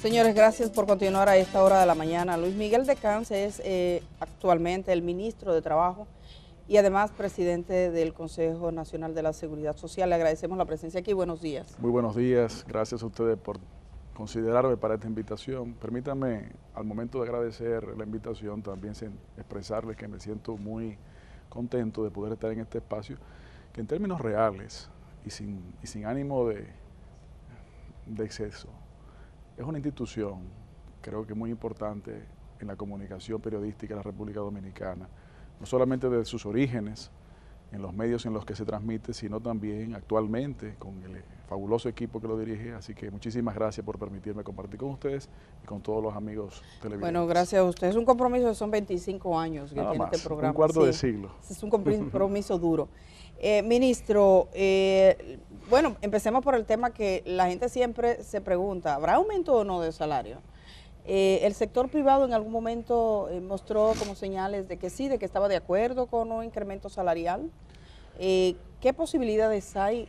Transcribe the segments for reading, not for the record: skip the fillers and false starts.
Señores, gracias por continuar a esta hora de la mañana. Luis Miguel de Camps es actualmente el ministro de Trabajo y además presidente del Consejo Nacional de la Seguridad Social. Le agradecemos la presencia aquí. Buenos días. Muy buenos días. Gracias a ustedes por considerarme para esta invitación. Permítanme, al momento de agradecer la invitación, también expresarles que me siento muy contento de poder estar en este espacio, que en términos reales y sin ánimo de exceso, es una institución, creo que muy importante en la comunicación periodística de la República Dominicana, no solamente desde sus orígenes, en los medios en los que se transmite, sino también actualmente con el fabuloso equipo que lo dirige. Así que muchísimas gracias por permitirme compartir con ustedes y con todos los amigos televidentes. Bueno, gracias a usted. Es un compromiso, son 25 años que tiene este programa. Un cuarto de siglo. Es un compromiso duro. Ministro, bueno, empecemos por el tema que la gente siempre se pregunta, ¿habrá aumento o no de salario? El sector privado en algún momento mostró como señales de que sí, de que estaba de acuerdo con un incremento salarial. ¿Qué posibilidades hay?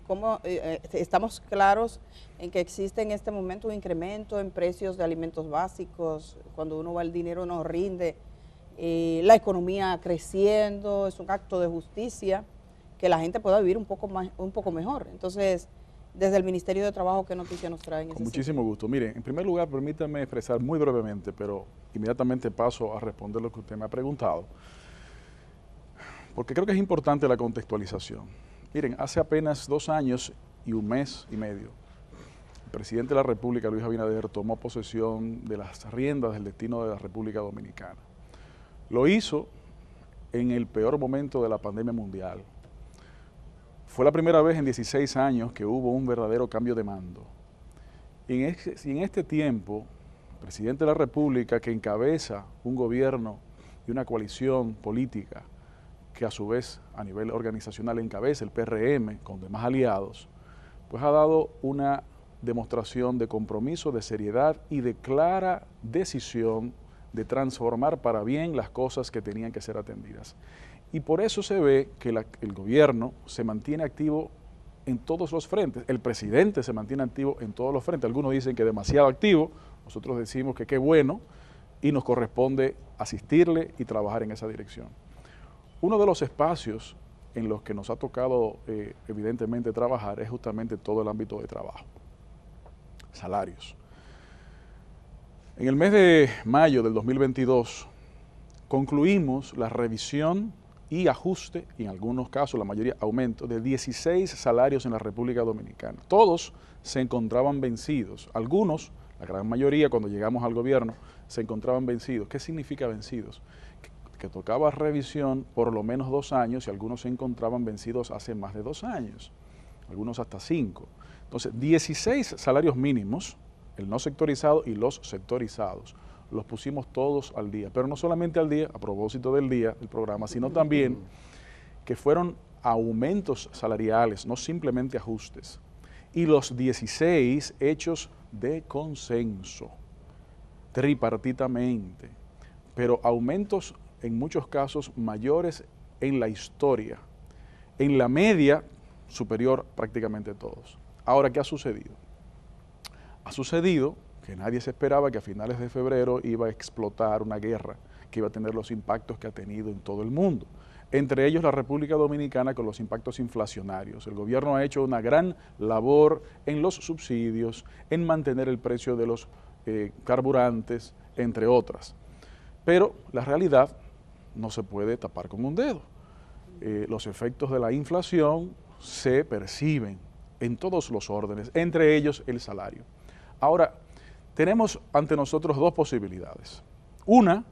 ¿Cómo, estamos claros en que existe en este momento un incremento en precios de alimentos básicos? Cuando uno va, el dinero no rinde, la economía creciendo, es un acto de justicia que la gente pueda vivir un poco mejor. Entonces, desde el Ministerio de Trabajo, ¿qué noticias nos traen? Con muchísimo gusto. Mire, en primer lugar, permítame expresar muy brevemente, pero inmediatamente paso a responder lo que usted me ha preguntado, porque creo que es importante la contextualización. Miren, hace apenas 2 años y un mes y medio, el presidente de la República, Luis Abinader, tomó posesión de las riendas del destino de la República Dominicana. Lo hizo en el peor momento de la pandemia mundial. Fue la primera vez en 16 años que hubo un verdadero cambio de mando. Y en este tiempo, el presidente de la República, que encabeza un gobierno y una coalición política, que a su vez a nivel organizacional encabeza el PRM con demás aliados, pues ha dado una demostración de compromiso, de seriedad y de clara decisión de transformar para bien las cosas que tenían que ser atendidas. Y por eso se ve que el gobierno se mantiene activo en todos los frentes. El presidente se mantiene activo en todos los frentes. Algunos dicen que demasiado activo, nosotros decimos que qué bueno y nos corresponde asistirle y trabajar en esa dirección. Uno de los espacios en los que nos ha tocado evidentemente trabajar es justamente todo el ámbito de trabajo. Salarios. En el mes de mayo del 2022 concluimos la revisión y ajuste, y en algunos casos, la mayoría, aumento de 16 salarios en la República Dominicana. Todos se encontraban vencidos. Algunos, la gran mayoría, cuando llegamos al gobierno, se encontraban vencidos. ¿Qué significa vencidos? Que tocaba revisión por lo menos 2 años y algunos se encontraban vencidos hace más de 2 años, algunos hasta 5. Entonces, 16 salarios mínimos, el no sectorizado y los sectorizados, los pusimos todos al día, pero no solamente al día, a propósito del día del programa, sino también que fueron aumentos salariales, no simplemente ajustes, y los 16 hechos de consenso, tripartitamente, pero aumentos en muchos casos mayores en la historia, en la media superior prácticamente todos. Ahora, ¿qué ha sucedido? Ha sucedido que nadie se esperaba que a finales de febrero iba a explotar una guerra que iba a tener los impactos que ha tenido en todo el mundo. Entre ellos la República Dominicana con los impactos inflacionarios. El gobierno ha hecho una gran labor en los subsidios, en mantener el precio de los carburantes, entre otras. Pero la realidad no se puede tapar con un dedo. Los efectos de la inflación se perciben en todos los órdenes, entre ellos el salario. Ahora, tenemos ante nosotros 2 posibilidades. Una,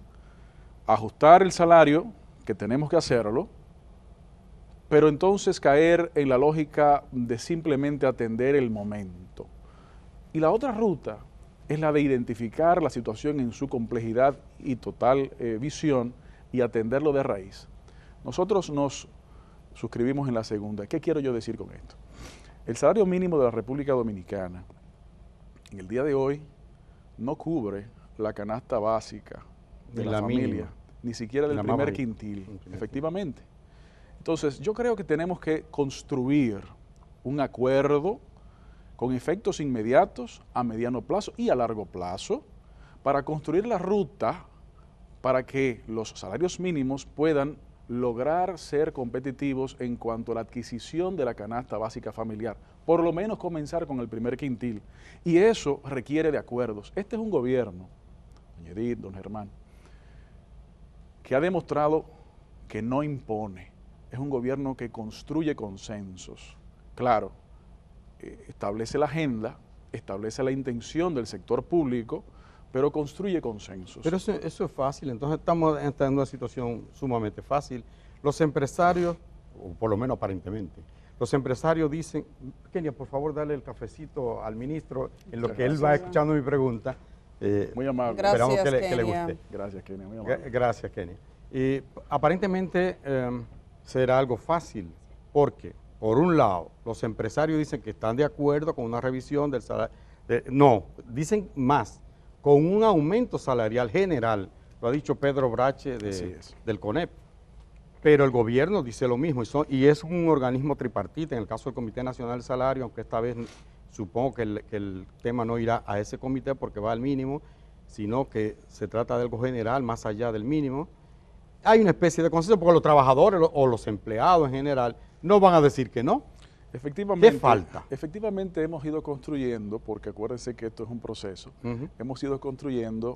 ajustar el salario, que tenemos que hacerlo, pero entonces caer en la lógica de simplemente atender el momento. Y la otra ruta es la de identificar la situación en su complejidad y total visión y atenderlo de raíz. Nosotros nos suscribimos en la segunda. ¿Qué quiero yo decir con esto? El salario mínimo de la República Dominicana en el día de hoy no cubre la canasta básica de la familia, ni siquiera del primer quintil, efectivamente. Entonces, yo creo que tenemos que construir un acuerdo con efectos inmediatos, a mediano plazo y a largo plazo, para construir la ruta para que los salarios mínimos puedan lograr ser competitivos en cuanto a la adquisición de la canasta básica familiar, por lo menos comenzar con el primer quintil. Y eso requiere de acuerdos. Este es un gobierno, doña Edith, don Germán, que ha demostrado que no impone. Es un gobierno que construye consensos. Claro, establece la agenda, establece la intención del sector público, pero construye consensos. Pero eso es fácil, entonces estamos en una situación sumamente fácil. Los empresarios, o por lo menos aparentemente, los empresarios dicen, Kenia, por favor, dale el cafecito al ministro, en lo que él va escuchando mi pregunta. Muy amable. Gracias, Esperamos que le Kenia. guste. Gracias, Kenia. Muy amable. Gracias, Kenia. Aparentemente será algo fácil, porque, por un lado, los empresarios dicen que están de acuerdo con una revisión del salario. No, dicen más, con un aumento salarial general, lo ha dicho Pedro Brache del CONEP, pero el gobierno dice lo mismo, y es un organismo tripartita, en el caso del Comité Nacional del Salario, aunque esta vez supongo que el tema no irá a ese comité porque va al mínimo, sino que se trata de algo general, más allá del mínimo. Hay una especie de consenso porque los trabajadores o los empleados en general no van a decir que no. Efectivamente, ¿Qué falta? Efectivamente hemos ido construyendo, porque acuérdense que esto es un proceso, hemos ido construyendo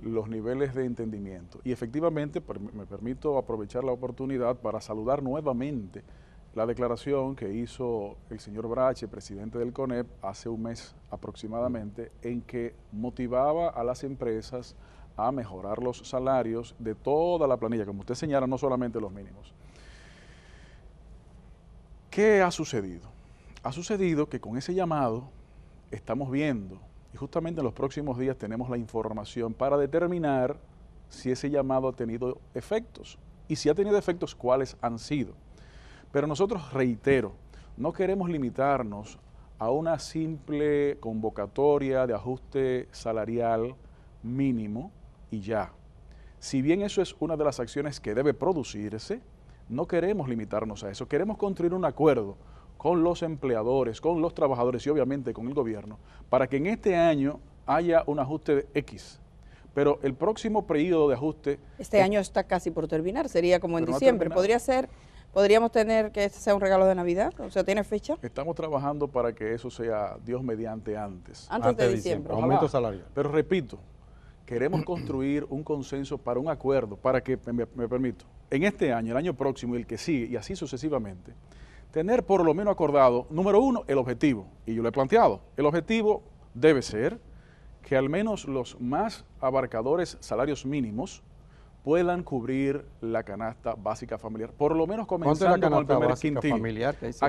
los niveles de entendimiento. Y efectivamente, me permito aprovechar la oportunidad para saludar nuevamente la declaración que hizo el señor Brache, presidente del CONEP, hace un mes aproximadamente, en que motivaba a las empresas a mejorar los salarios de toda la planilla, como usted señala, no solamente los mínimos. ¿Qué ha sucedido? Ha sucedido que con ese llamado estamos viendo, y justamente en los próximos días tenemos la información para determinar si ese llamado ha tenido efectos, y si ha tenido efectos, cuáles han sido. Pero nosotros, reitero, no queremos limitarnos a una simple convocatoria de ajuste salarial mínimo y ya. Si bien eso es una de las acciones que debe producirse, no queremos limitarnos a eso, queremos construir un acuerdo con los empleadores, con los trabajadores y obviamente con el gobierno, para que en este año haya un ajuste de X. Pero el próximo periodo de ajuste... Este año está casi por terminar, sería como en Pero no ha diciembre. terminado. Podríamos tener que este sea un regalo de Navidad, o sea, ¿tiene fecha? Estamos trabajando para que eso sea, Dios mediante, antes. Antes de diciembre. Ojalá. Aumento salarial. Pero repito, queremos construir un consenso para un acuerdo, para que, me permito, en este año, el año próximo y el que sigue, y así sucesivamente, tener por lo menos acordado, número uno, el objetivo. Y yo lo he planteado. El objetivo debe ser que al menos los más abarcadores salarios mínimos puedan cubrir la canasta básica familiar, por lo menos comenzando con el primer quintil. Familiar que dice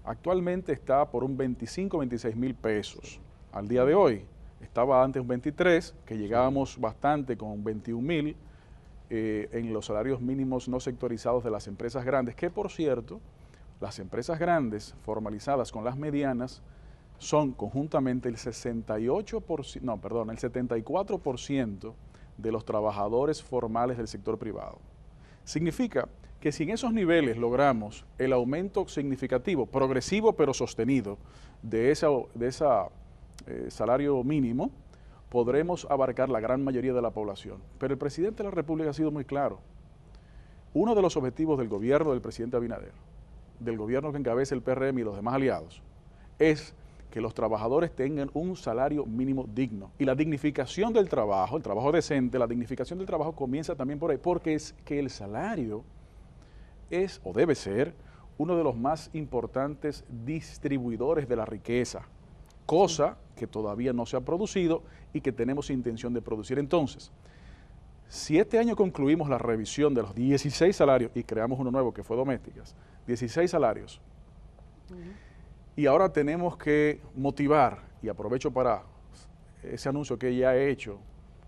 Actualmente está por un 25, 26 mil pesos al día de hoy. Estaba antes un 23, que llegábamos bastante con 21 mil en los salarios mínimos no sectorizados de las empresas grandes, que por cierto, las empresas grandes formalizadas con las medianas son conjuntamente el 74% de los trabajadores formales del sector privado. Significa que si en esos niveles logramos el aumento significativo, progresivo pero sostenido de ese salario mínimo, podremos abarcar la gran mayoría de la población. Pero el presidente de la República ha sido muy claro. Uno de los objetivos del gobierno del presidente Abinader, del gobierno que encabeza el PRM y los demás aliados, es que los trabajadores tengan un salario mínimo digno. Y la dignificación del trabajo, el trabajo decente, la dignificación del trabajo comienza también por ahí, porque es que el salario es o debe ser uno de los más importantes distribuidores de la riqueza, cosa que todavía no se ha producido y que tenemos intención de producir. Entonces, si este año concluimos la revisión de los 16 salarios y creamos uno nuevo que fue domésticas, 16 salarios, y ahora tenemos que motivar, y aprovecho para ese anuncio que ya he hecho,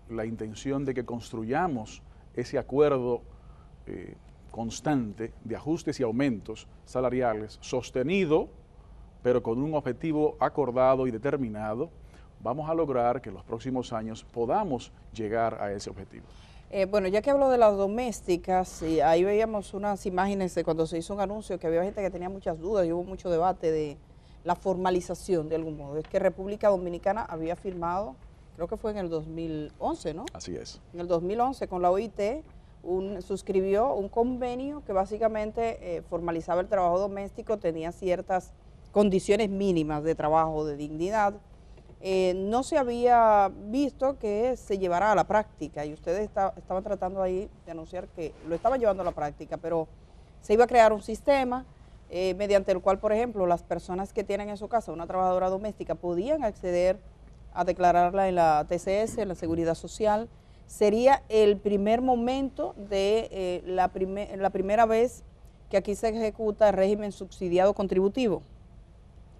la intención de que construyamos ese acuerdo constante de ajustes y aumentos salariales, sostenido, pero con un objetivo acordado y determinado, vamos a lograr que en los próximos años podamos llegar a ese objetivo. Bueno, ya que hablo de las domésticas, y ahí veíamos unas imágenes de cuando se hizo un anuncio que había gente que tenía muchas dudas y hubo mucho debate de la formalización de algún modo. Es que República Dominicana había firmado, creo que fue en el 2011, ¿no? Así es. En el 2011 con la OIT suscribió un convenio que básicamente formalizaba el trabajo doméstico, tenía ciertas condiciones mínimas de trabajo, de dignidad. No se había visto que se llevara a la práctica y ustedes estaban tratando ahí de anunciar que lo estaban llevando a la práctica, pero se iba a crear un sistema mediante el cual, por ejemplo, las personas que tienen en su casa una trabajadora doméstica podían acceder a declararla en la TCS, en la Seguridad Social. Sería el primer momento de la primera vez que aquí se ejecuta el régimen subsidiado contributivo,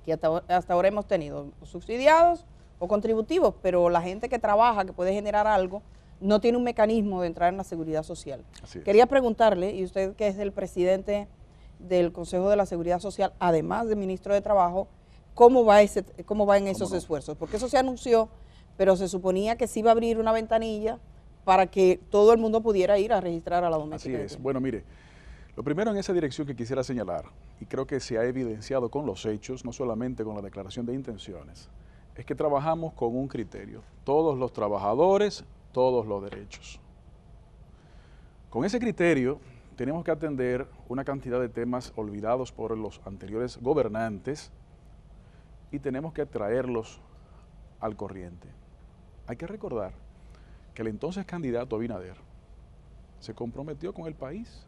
que hasta ahora hemos tenido subsidiados o contributivos, pero la gente que trabaja, que puede generar algo, no tiene un mecanismo de entrar en la Seguridad Social. Quería preguntarle, y usted que es el presidente del Consejo de la Seguridad Social, además de ministro de Trabajo, ¿cómo va en esos esfuerzos? Porque eso se anunció, pero se suponía que sí iba a abrir una ventanilla para que todo el mundo pudiera ir a registrar a la doméstica. Así es. Bueno, mire, lo primero en esa dirección que quisiera señalar, y creo que se ha evidenciado con los hechos, no solamente con la declaración de intenciones, es que trabajamos con un criterio. Todos los trabajadores, todos los derechos. Con ese criterio tenemos que atender una cantidad de temas olvidados por los anteriores gobernantes y tenemos que traerlos al corriente. Hay que recordar que el entonces candidato Abinader se comprometió con el país.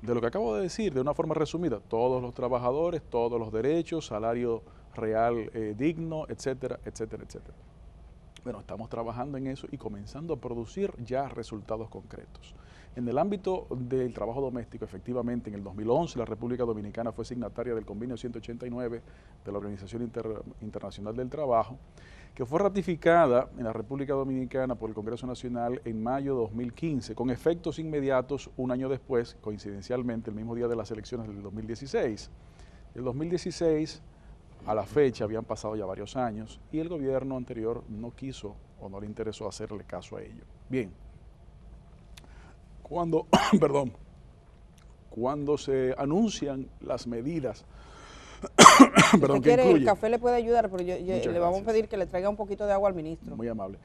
De lo que acabo de decir, de una forma resumida, todos los trabajadores, todos los derechos, salario real digno, etcétera, etcétera, etcétera. Bueno, estamos trabajando en eso y comenzando a producir ya resultados concretos. En el ámbito del trabajo doméstico, efectivamente, en el 2011 la República Dominicana fue signataria del convenio 189 de la Organización Internacional del Trabajo, que fue ratificada en la República Dominicana por el Congreso Nacional en mayo de 2015, con efectos inmediatos un año después, coincidencialmente, el mismo día de las elecciones del 2016. El 2016, a la fecha, habían pasado ya varios años y el gobierno anterior no quiso o no le interesó hacerle caso a ello. Bien, cuando se anuncian las medidas, perdón, que incluye, el café le puede ayudar, pero le vamos a pedir que le traiga un poquito de agua al ministro. Muy amable.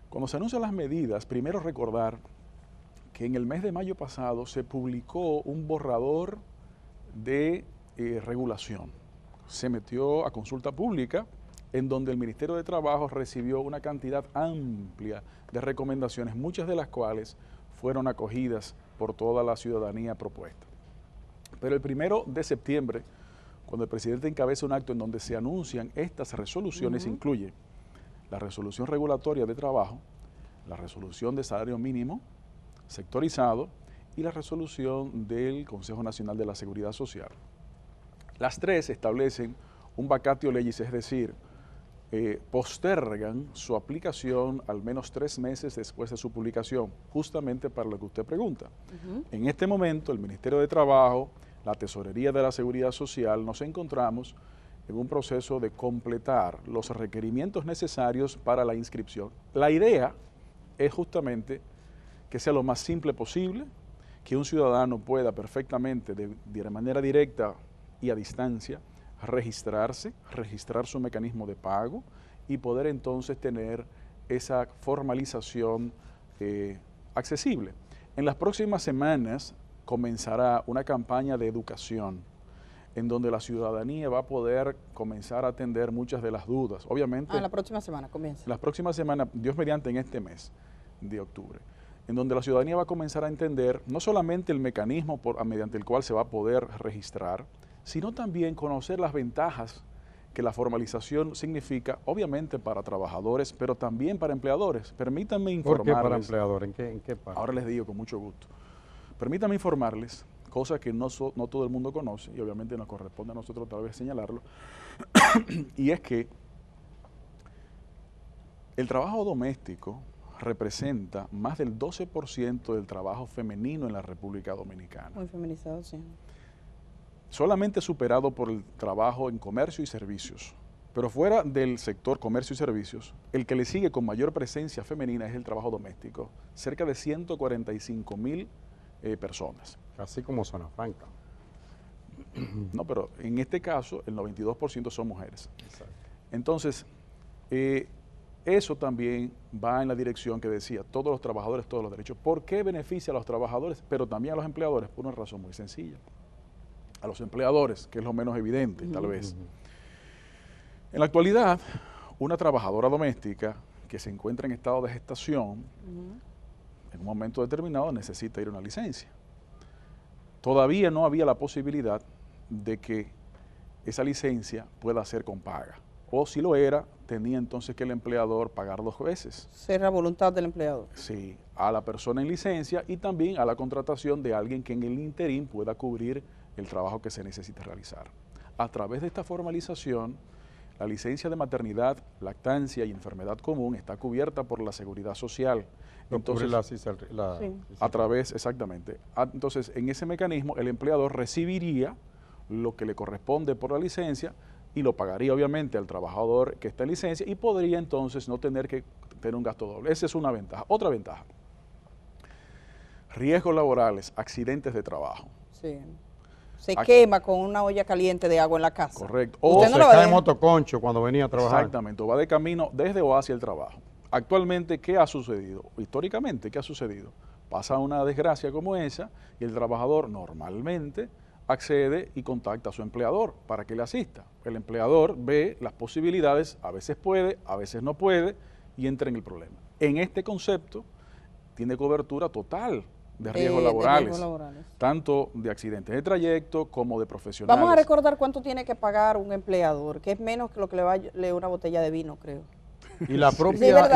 Cuando se anuncian las medidas, primero recordar que en el mes de mayo pasado se publicó un borrador de regulación. Se metió a consulta pública en donde el Ministerio de Trabajo recibió una cantidad amplia de recomendaciones, muchas de las cuales fueron acogidas por toda la ciudadanía propuesta. Pero el 1 de septiembre, cuando el presidente encabeza un acto en donde se anuncian estas resoluciones, incluye la resolución regulatoria de trabajo, la resolución de salario mínimo sectorizado y la resolución del Consejo Nacional de la Seguridad Social. Las tres establecen un vacatio legis, es decir, postergan su aplicación al menos 3 meses después de su publicación, justamente para lo que usted pregunta. En este momento, el Ministerio de Trabajo, la Tesorería de la Seguridad Social, nos encontramos en un proceso de completar los requerimientos necesarios para la inscripción. La idea es justamente que sea lo más simple posible, que un ciudadano pueda perfectamente, de manera directa y a distancia, registrarse, registrar su mecanismo de pago y poder entonces tener esa formalización accesible. En las próximas semanas comenzará una campaña de educación en donde la ciudadanía va a poder comenzar a atender muchas de las dudas. Obviamente, la próxima semana comienza. Las próximas semanas, Dios mediante, en este mes de octubre, en donde la ciudadanía va a comenzar a entender no solamente el mecanismo mediante el cual se va a poder registrar, sino también conocer las ventajas que la formalización significa, obviamente para trabajadores, pero también para empleadores. Permítanme informarles. ¿Por qué para empleadores? ¿En qué parte? Ahora les digo con mucho gusto. Permítanme informarles, cosas que no todo el mundo conoce, y obviamente nos corresponde a nosotros tal vez señalarlo, y es que el trabajo doméstico representa más del 12% del trabajo femenino en la República Dominicana. Muy feminizado, sí. Solamente superado por el trabajo en comercio y servicios. Pero fuera del sector comercio y servicios, el que le sigue con mayor presencia femenina es el trabajo doméstico, cerca de 145,000 personas. Casi como Zona Franca. No, pero en este caso el 92% son mujeres. Exacto. Entonces, eso también va en la dirección que decía, todos los trabajadores, todos los derechos. ¿Por qué beneficia a los trabajadores, pero también a los empleadores? Por una razón muy sencilla. A los empleadores, que es lo menos evidente, tal vez. En la actualidad, una trabajadora doméstica que se encuentra en estado de gestación, en un momento determinado necesita ir a una licencia. Todavía no había la posibilidad de que esa licencia pueda ser con paga. O si lo era, tenía entonces que el empleador pagar 2 veces. Será voluntad del empleador. Sí, a la persona en licencia y también a la contratación de alguien que en el interín pueda cubrir el trabajo que se necesita realizar. A través de esta formalización, la licencia de maternidad, lactancia y enfermedad común está cubierta por la Seguridad Social. Entonces, a través, exactamente. Entonces, en ese mecanismo, el empleador recibiría lo que le corresponde por la licencia y lo pagaría obviamente al trabajador que está en licencia y podría entonces no tener que tener un gasto doble. Esa es una ventaja. Otra ventaja, riesgos laborales, accidentes de trabajo. Sí. Se quema con una olla caliente de agua en la casa. Correcto. O se cae en motoconcho cuando venía a trabajar. Exactamente, o va de camino desde o hacia el trabajo. Actualmente, ¿qué ha sucedido? Históricamente, ¿qué ha sucedido? Pasa una desgracia como esa y el trabajador normalmente accede y contacta a su empleador para que le asista. El empleador ve las posibilidades, a veces puede, a veces no puede, y entra en el problema. En este concepto, tiene cobertura total de riesgos laborales, tanto de accidentes de trayecto como de profesionales. Vamos a recordar cuánto tiene que pagar un empleador, que es menos que lo que le vale una botella de vino, creo. Y la propia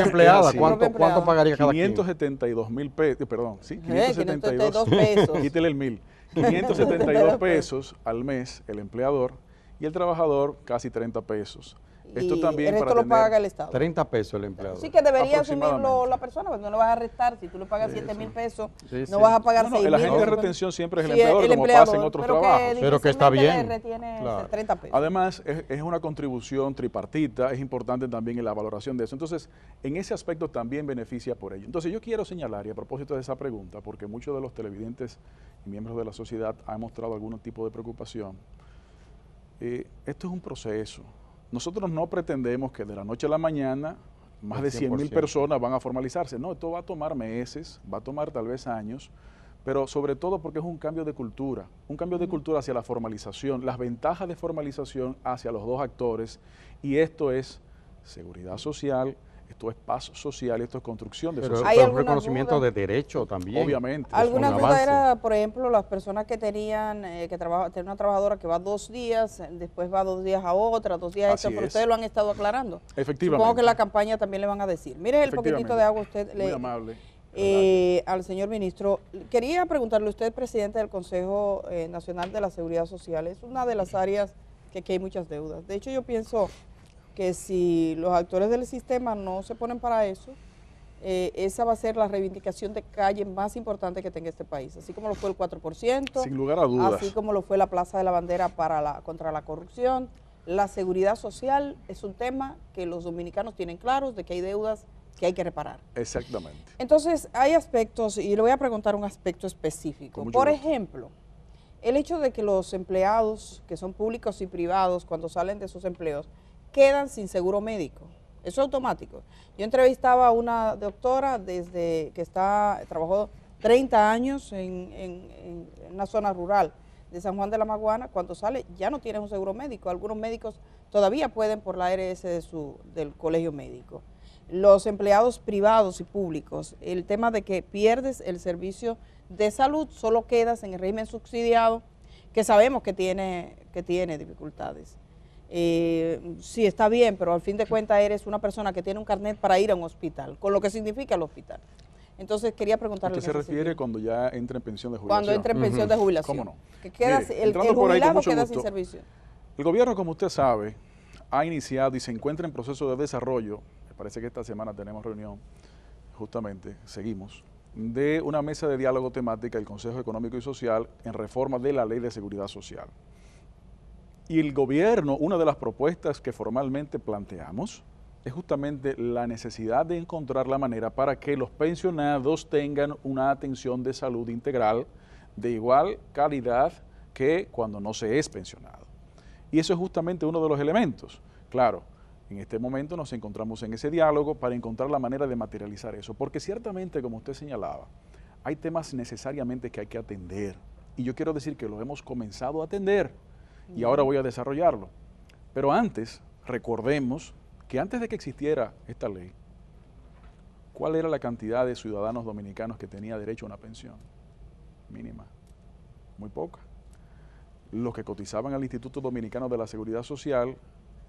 empleada, ¿cuánto pagaría cada quien? 572.000 pesos, perdón, sí, 572 pesos. Quítele el 1.000. 572 pesos al mes el empleador y el trabajador casi 30 pesos. Esto también el resto lo paga el Estado. 30 pesos el empleador. Sí, que debería asumirlo la persona, porque no lo vas a restar. Si tú le pagas 7.000 pesos, no vas a pagar 6.000. El agente de retención siempre es el empleador, como pasa en otros trabajos. Pero que está bien. Retiene 30 pesos. Además, es una contribución tripartita, es importante también en la valoración de eso. Entonces, en ese aspecto también beneficia por ello. Entonces, yo quiero señalar, y a propósito de esa pregunta, porque muchos de los televidentes y miembros de la sociedad han mostrado algún tipo de preocupación, esto es un proceso. Nosotros no pretendemos que de la noche a la mañana más de 100.000 personas van a formalizarse. No, esto va a tomar meses, va a tomar tal vez años, pero sobre todo porque es un cambio de cultura hacia la formalización, las ventajas de formalización hacia los dos actores, y esto es seguridad social, esto es paz social, esto es construcción de sociedad. Pero hay un reconocimiento de derecho también. Obviamente. Alguna duda era, por ejemplo, las personas que tenían, tenían una trabajadora que va 2 días, después va 2 días a otra, 2 días a esta, pero ustedes lo han estado aclarando. Efectivamente. Supongo que en la campaña también le van a decir. Mire el poquitito de agua usted Muy amable. Al señor ministro. Quería preguntarle, usted es presidente del Consejo Nacional de la Seguridad Social, es una de las áreas que aquí hay muchas deudas. De hecho, yo pienso que si los actores del sistema no se ponen para eso, esa va a ser la reivindicación de calle más importante que tenga este país, así como lo fue el 4%, sin lugar a dudas, así como lo fue la Plaza de la Bandera contra la corrupción. La seguridad social es un tema que los dominicanos tienen claros, de que hay deudas que hay que reparar. Exactamente. Entonces, hay aspectos, y le voy a preguntar un aspecto específico. Por ejemplo, el hecho de que los empleados, que son públicos y privados, cuando salen de sus empleos, quedan sin seguro médico. Eso es automático. Yo entrevistaba a una doctora desde que trabajó 30 años en una zona rural de San Juan de la Maguana. Cuando sale ya no tiene un seguro médico. Algunos médicos todavía pueden por la ARS del colegio médico. Los empleados privados y públicos, el tema de que pierdes el servicio de salud, solo quedas en el régimen subsidiado, que sabemos que tiene dificultades. Sí, está bien, pero al fin de cuentas eres una persona que tiene un carnet para ir a un hospital, con lo que significa el hospital. Entonces quería preguntarle. ¿Usted se refiere cuando ya entra en pensión de jubilación? Cuando entra en pensión de jubilación. ¿Cómo no? Que queda, mire, el jubilado queda sin servicio. El gobierno, como usted sabe, ha iniciado y se encuentra en proceso de desarrollo, me parece que esta semana tenemos reunión, justamente, seguimos, de una mesa de diálogo temática del Consejo Económico y Social en reforma de la Ley de Seguridad Social. Y el gobierno, una de las propuestas que formalmente planteamos es justamente la necesidad de encontrar la manera para que los pensionados tengan una atención de salud integral de igual calidad que cuando no se es pensionado. Y eso es justamente uno de los elementos. Claro, en este momento nos encontramos en ese diálogo para encontrar la manera de materializar eso, porque ciertamente, como usted señalaba, hay temas necesariamente que hay que atender. Y yo quiero decir que lo hemos comenzado a atender y ahora voy a desarrollarlo. Pero antes, recordemos que antes de que existiera esta ley, ¿cuál era la cantidad de ciudadanos dominicanos que tenía derecho a una pensión? Mínima, muy poca. Los que cotizaban al Instituto Dominicano de la Seguridad Social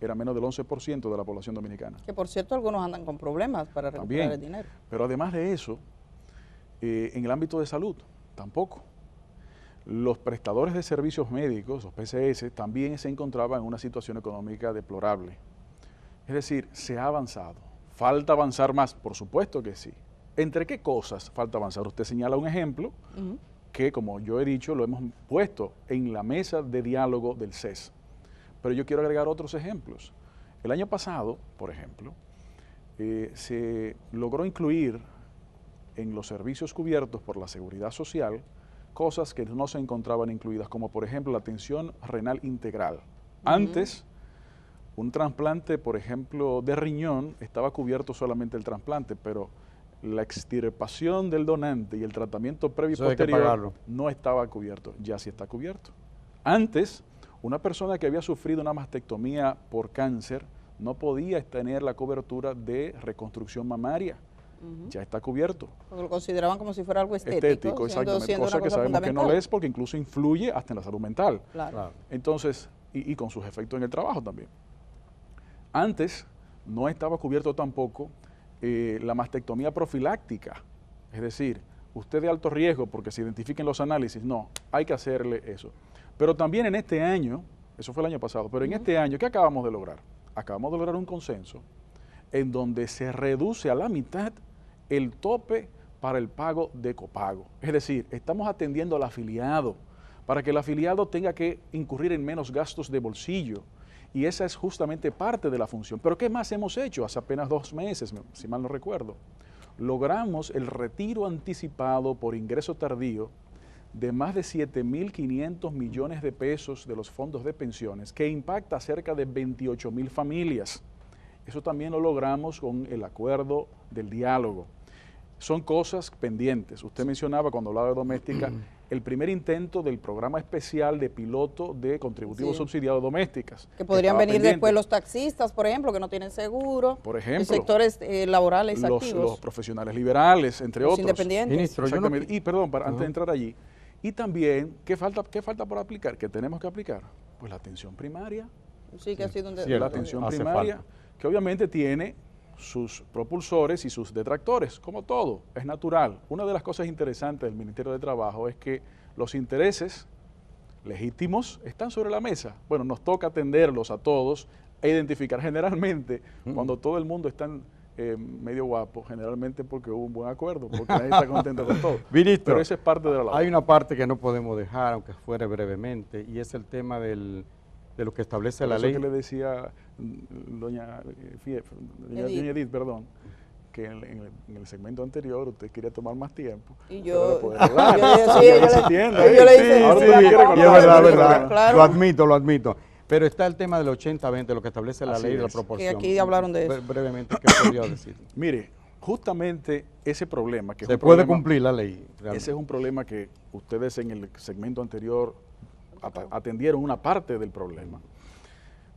era menos del 11% de la población dominicana. Que por cierto algunos andan con problemas para recuperar el dinero. Pero además de eso, en el ámbito de salud, tampoco. Los prestadores de servicios médicos, los PCS, también se encontraban en una situación económica deplorable. Es decir, se ha avanzado. ¿Falta avanzar más? Por supuesto que sí. ¿Entre qué cosas falta avanzar? Usted señala un ejemplo que, como yo he dicho, lo hemos puesto en la mesa de diálogo del CES. Pero yo quiero agregar otros ejemplos. El año pasado, por ejemplo, se logró incluir en los servicios cubiertos por la Seguridad Social cosas que no se encontraban incluidas, como por ejemplo la atención renal integral. Antes, un trasplante, por ejemplo, de riñón, estaba cubierto solamente el trasplante, pero la extirpación del donante y el tratamiento previo y posterior no estaba cubierto. Ya sí está cubierto. Antes, una persona que había sufrido una mastectomía por cáncer no podía tener la cobertura de reconstrucción mamaria. Ya está cubierto. Porque lo consideraban como si fuera algo estético. Exactamente, cosa que sabemos que no lo es porque incluso influye hasta en la salud mental. Claro. Entonces, y con sus efectos en el trabajo también. Antes no estaba cubierto tampoco la mastectomía profiláctica, es decir, usted de alto riesgo porque se identifiquen los análisis, no, hay que hacerle eso. Pero también en este año, eso fue el año pasado, pero en este año, ¿qué acabamos de lograr? Acabamos de lograr un consenso en donde se reduce a la mitad el tope para el pago de copago. Es decir, estamos atendiendo al afiliado para que el afiliado tenga que incurrir en menos gastos de bolsillo. Y esa es justamente parte de la función. Pero ¿qué más hemos hecho? Hace apenas 2 meses, si mal no recuerdo, logramos el retiro anticipado por ingreso tardío de más de 7.500 millones de pesos de los fondos de pensiones, que impacta a cerca de 28.000 familias. Eso también lo logramos con el acuerdo del diálogo. Son cosas pendientes. Usted mencionaba cuando hablaba de doméstica, el primer intento del programa especial de piloto de contributivos subsidiados domésticas. Que podrían venir después los taxistas, por ejemplo, que no tienen seguro. Por ejemplo. Los sectores laborales activos. Los profesionales liberales, entre otros. Independientes. Ministro, exactamente. Y perdón, antes de entrar allí. Y también, ¿qué falta por aplicar? ¿Qué tenemos que aplicar? Pues la atención primaria. Sí, que ha sido la atención primaria, que obviamente tiene sus propulsores y sus detractores, como todo, es natural. Una de las cosas interesantes del Ministerio de Trabajo es que los intereses legítimos están sobre la mesa. Bueno, nos toca atenderlos a todos e identificar generalmente cuando todo el mundo está medio guapo, generalmente porque hubo un buen acuerdo, porque nadie está contento con todo. Ministro, pero esa es parte de la labor. Hay una parte que no podemos dejar, aunque fuera brevemente, y es el tema de lo que establece la ley. Eso que le decía doña Edith, perdón, que en el segmento anterior usted quería tomar más tiempo. Y yo, yo le dije, verdad, claro. Lo admito. Pero está el tema del 80-20, lo que establece la ley de la proporción. Y aquí hablaron de eso. Brevemente, ¿qué podría decir? Mire, justamente ese problema que se puede cumplir la ley. Realmente. Ese es un problema que ustedes en el segmento anterior atendieron una parte del problema.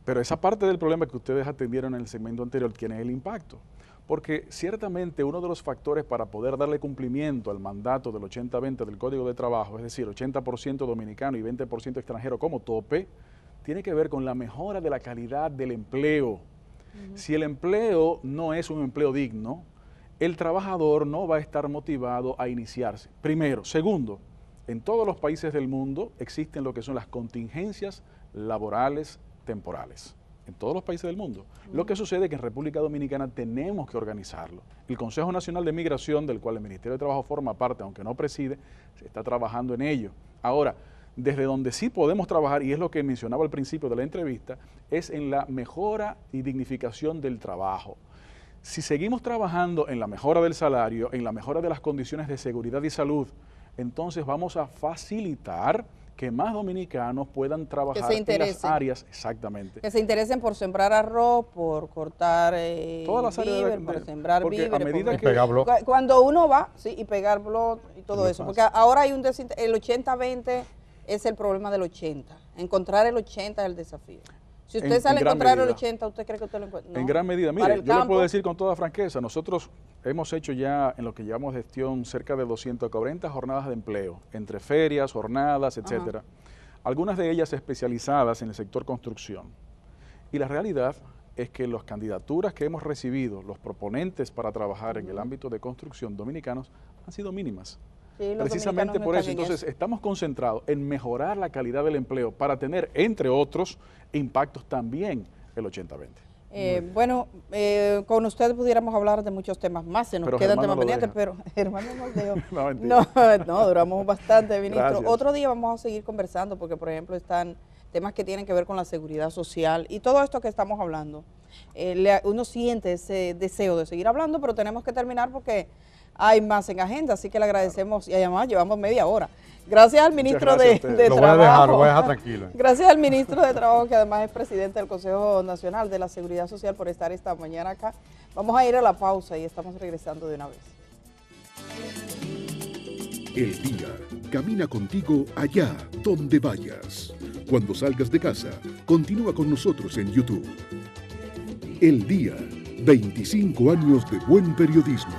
Pero esa parte del problema que ustedes atendieron en el segmento anterior tiene el impacto. Porque ciertamente uno de los factores para poder darle cumplimiento al mandato del 80-20 del Código de Trabajo, es decir, 80% dominicano y 20% extranjero como tope, tiene que ver con la mejora de la calidad del empleo. Si el empleo no es un empleo digno, el trabajador no va a estar motivado a iniciarse. Primero. Segundo, en todos los países del mundo existen lo que son las contingencias laborales temporales. En todos los países del mundo. Lo que sucede es que en República Dominicana tenemos que organizarlo. El Consejo Nacional de Migración, del cual el Ministerio de Trabajo forma parte, aunque no preside, se está trabajando en ello. Ahora, desde donde sí podemos trabajar, y es lo que mencionaba al principio de la entrevista, es en la mejora y dignificación del trabajo. Si seguimos trabajando en la mejora del salario, en la mejora de las condiciones de seguridad y salud, entonces vamos a facilitar que más dominicanos puedan trabajar en las interesen. áreas, exactamente. Que se interesen por sembrar arroz, por cortar Todas las áreas víveres, por sembrar porque víveres. a medida Y que pegar blog. Cuando uno va, sí, y pegar blog y todo Muy eso, fácil. porque ahora hay el 80-20 es el problema del 80. Encontrar el 80 es el desafío. Si usted En sale a gran encontrar el medida. 80, ¿usted cree que usted lo encuentra? En No. gran medida, Para mire, el yo lo campo, puedo decir con toda franqueza, nosotros hemos hecho ya en lo que llamamos gestión cerca de 240 jornadas de empleo, entre ferias, jornadas, etcétera. Algunas de ellas especializadas en el sector construcción. Y la realidad es que las candidaturas que hemos recibido, los proponentes para trabajar en el ámbito de construcción dominicanos, han sido mínimas. Sí, los Precisamente dominicanos no por eso, están en entonces estamos concentrados en mejorar la calidad del empleo para tener, entre otros, impactos también el 80-20. Bueno, con usted pudiéramos hablar de muchos temas más, se nos Pero quedan Germán temas no lo pendientes, deja. pero Germán no nos dejó. No, mentira. No, duramos bastante, ministro. Gracias. Otro día vamos a seguir conversando porque, por ejemplo, están temas que tienen que ver con la seguridad social y todo esto que estamos hablando. Uno siente ese deseo de seguir hablando, pero tenemos que terminar porque hay más en agenda, así que le agradecemos y además llevamos media hora. Gracias al ministro gracias a de ustedes. Lo voy a Trabajo. dejar, lo voy a dejar tranquilo. Gracias al ministro de Trabajo, que además es presidente del Consejo Nacional de la Seguridad Social, por estar esta mañana acá. Vamos a ir a la pausa y estamos regresando de una vez. El día camina contigo allá donde vayas. Cuando salgas de casa, continúa con nosotros en YouTube. El día, 25 años de buen periodismo.